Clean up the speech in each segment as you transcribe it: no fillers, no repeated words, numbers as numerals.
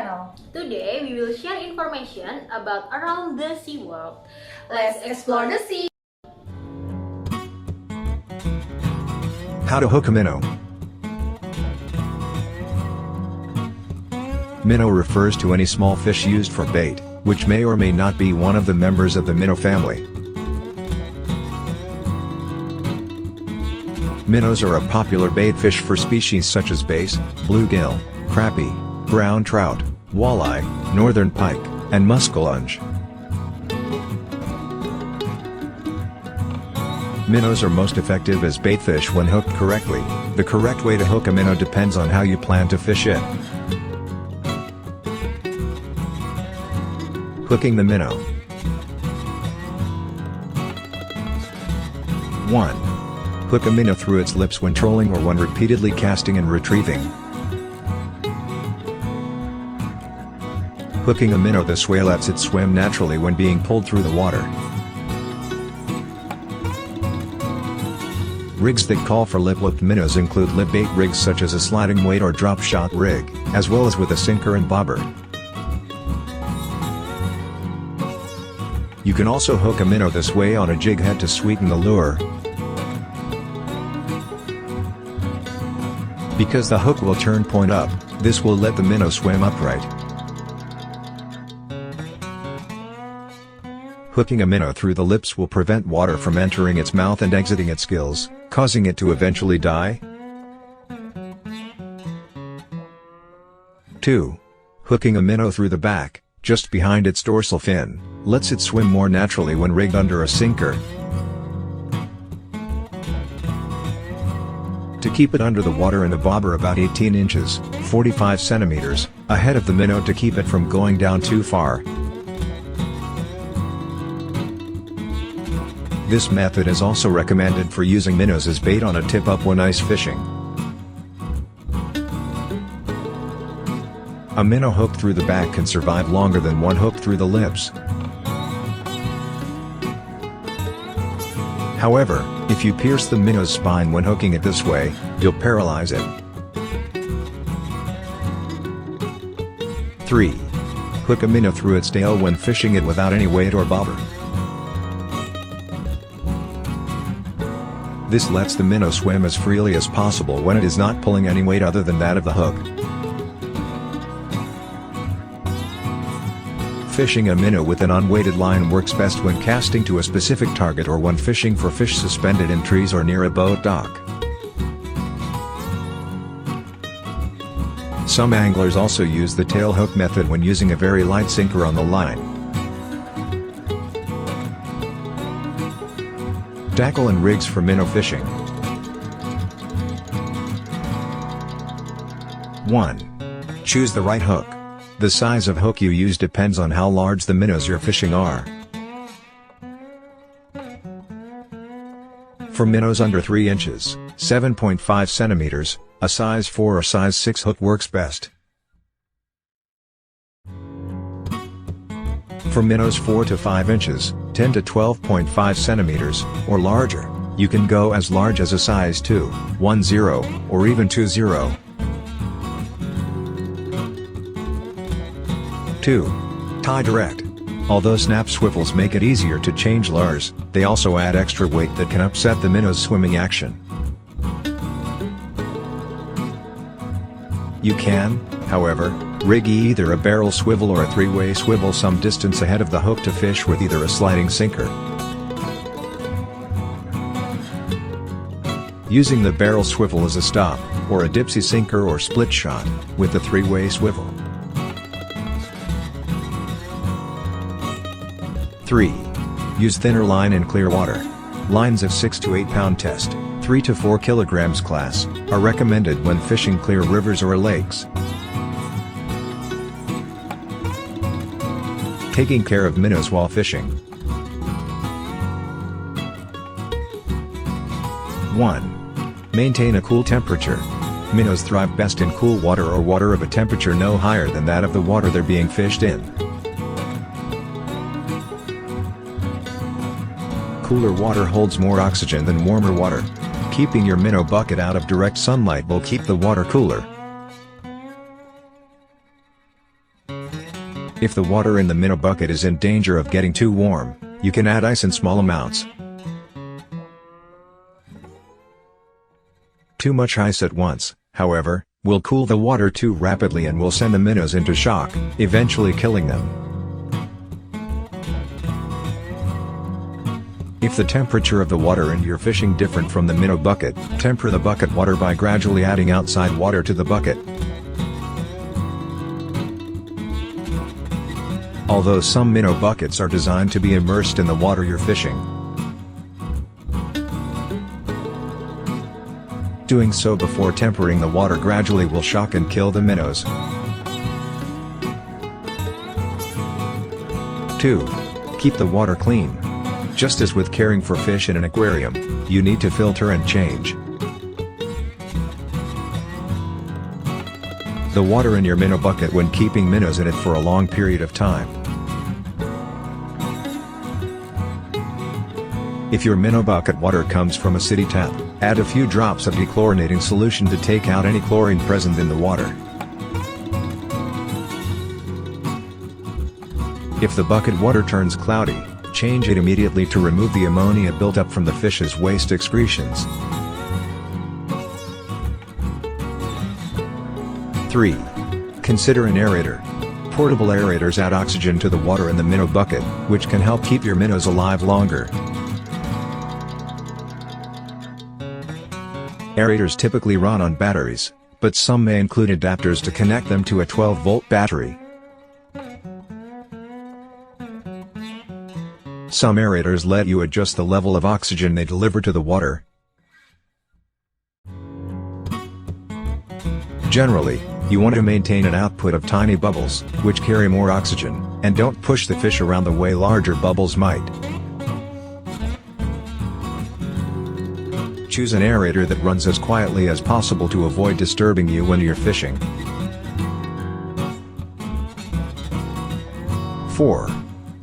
channel. Today we will share information about around the sea world. Let's explore the sea! How to hook a minnow. Minnow refers to any small fish used for bait, which may or may not be one of the members of the minnow family. Minnows are a popular bait fish for species such as bass, bluegill, crappie, brown trout, walleye, northern pike, and muskellunge. Minnows are most effective as bait fish when hooked correctly. The correct way to hook a minnow depends on how you plan to fish it. Hooking the minnow. 1. Hook a minnow through its lips when trolling or when repeatedly casting and retrieving. Hooking a minnow this way lets it swim naturally when being pulled through the water. Rigs that call for lip-lipped minnows include lip bait rigs such as a sliding weight or drop shot rig, as well as with a sinker and bobber. You can also hook a minnow this way on a jig head to sweeten the lure. Because the hook will turn point up, this will let the minnow swim upright. Hooking a minnow through the lips will prevent water from entering its mouth and exiting its gills, causing it to eventually die. 2. Hooking a minnow through the back, just behind its dorsal fin, lets it swim more naturally when rigged under a sinker. To keep it under the water in a bobber about 18 inches, 45 centimeters, ahead of the minnow to keep it from going down too far. This method is also recommended for using minnows as bait on a tip-up when ice fishing. A minnow hooked through the back can survive longer than one hooked through the lips. However, if you pierce the minnow's spine when hooking it this way, you'll paralyze it. 3. Hook a minnow through its tail when fishing it without any weight or bobber. This lets the minnow swim as freely as possible when it is not pulling any weight other than that of the hook. Fishing a minnow with an unweighted line works best when casting to a specific target or when fishing for fish suspended in trees or near a boat dock. Some anglers also use the tail hook method when using a very light sinker on the line. Tackle and rigs for minnow fishing. 1. Choose the right hook. The size of hook you use depends on how large the minnows you're fishing are. For minnows under 3 inches, 7.5 centimeters, a size 4 or size 6 hook works best. For minnows 4 to 5 inches, 10 to 12.5 centimeters, or larger, you can go as large as a size 2, 1/0, or even 2/0. 2. Tie direct. Although snap swivels make it easier to change lures, they also add extra weight that can upset the minnow's swimming action. You can, however, rig either a barrel swivel or a 3-way swivel some distance ahead of the hook to fish with either a sliding sinker. Using the barrel swivel as a stop, or a dipsy sinker or split shot, with the 3-way swivel. 3. Use thinner line in clear water. Lines of 6 to 8 pound test, 3 to 4 kilograms class, are recommended when fishing clear rivers or lakes. Taking care of minnows while fishing. 1. Maintain a cool temperature. Minnows thrive best in cool water or water of a temperature no higher than that of the water they're being fished in. Cooler water holds more oxygen than warmer water. Keeping your minnow bucket out of direct sunlight will keep the water cooler. If the water in the minnow bucket is in danger of getting too warm, you can add ice in small amounts. Too much ice at once, however, will cool the water too rapidly and will send the minnows into shock, eventually killing them. If the temperature of the water in your fishing different from the minnow bucket, temper the bucket water by gradually adding outside water to the bucket. Although some minnow buckets are designed to be immersed in the water you're fishing, doing so before tempering the water gradually will shock and kill the minnows. 2. Keep the water clean. Just as with caring for fish in an aquarium, you need to filter and change the water in your minnow bucket when keeping minnows in it for a long period of time. If your minnow bucket water comes from a city tap, add a few drops of dechlorinating solution to take out any chlorine present in the water. If the bucket water turns cloudy, change it immediately to remove the ammonia built up from the fish's waste excretions. 3. Consider an aerator. Portable aerators add oxygen to the water in the minnow bucket, which can help keep your minnows alive longer. Aerators typically run on batteries, but some may include adapters to connect them to a 12-volt battery. Some aerators let you adjust the level of oxygen they deliver to the water. Generally, you want to maintain an output of tiny bubbles, which carry more oxygen, and don't push the fish around the way larger bubbles might. Choose an aerator that runs as quietly as possible to avoid disturbing you when you're fishing. 4.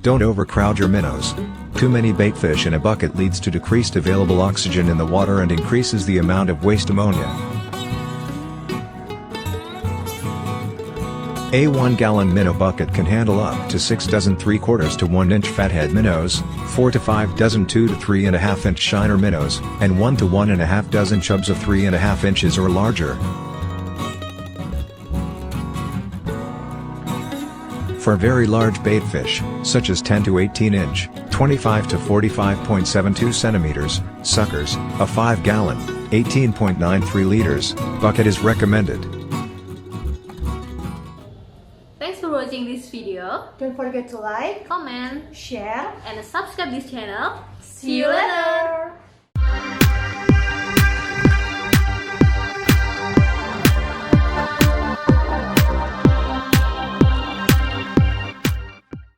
Don't overcrowd your minnows. Too many bait fish in a bucket leads to decreased available oxygen in the water and increases the amount of waste ammonia. A 1-gallon minnow bucket can handle up to 6 dozen 3/4 to 1 inch fathead minnows, 4 to 5 dozen 2 to 3.5 inch shiner minnows, and 1 to 1.5 dozen chubs of 3.5 inches or larger. For very large bait fish, such as 10 to 18 inch, 25 to 45.72 centimeters, suckers, a 5-gallon, 18.93 liters, bucket is recommended. Thanks for watching this video. Don't forget to like, Comment, share, and subscribe this channel. see you later!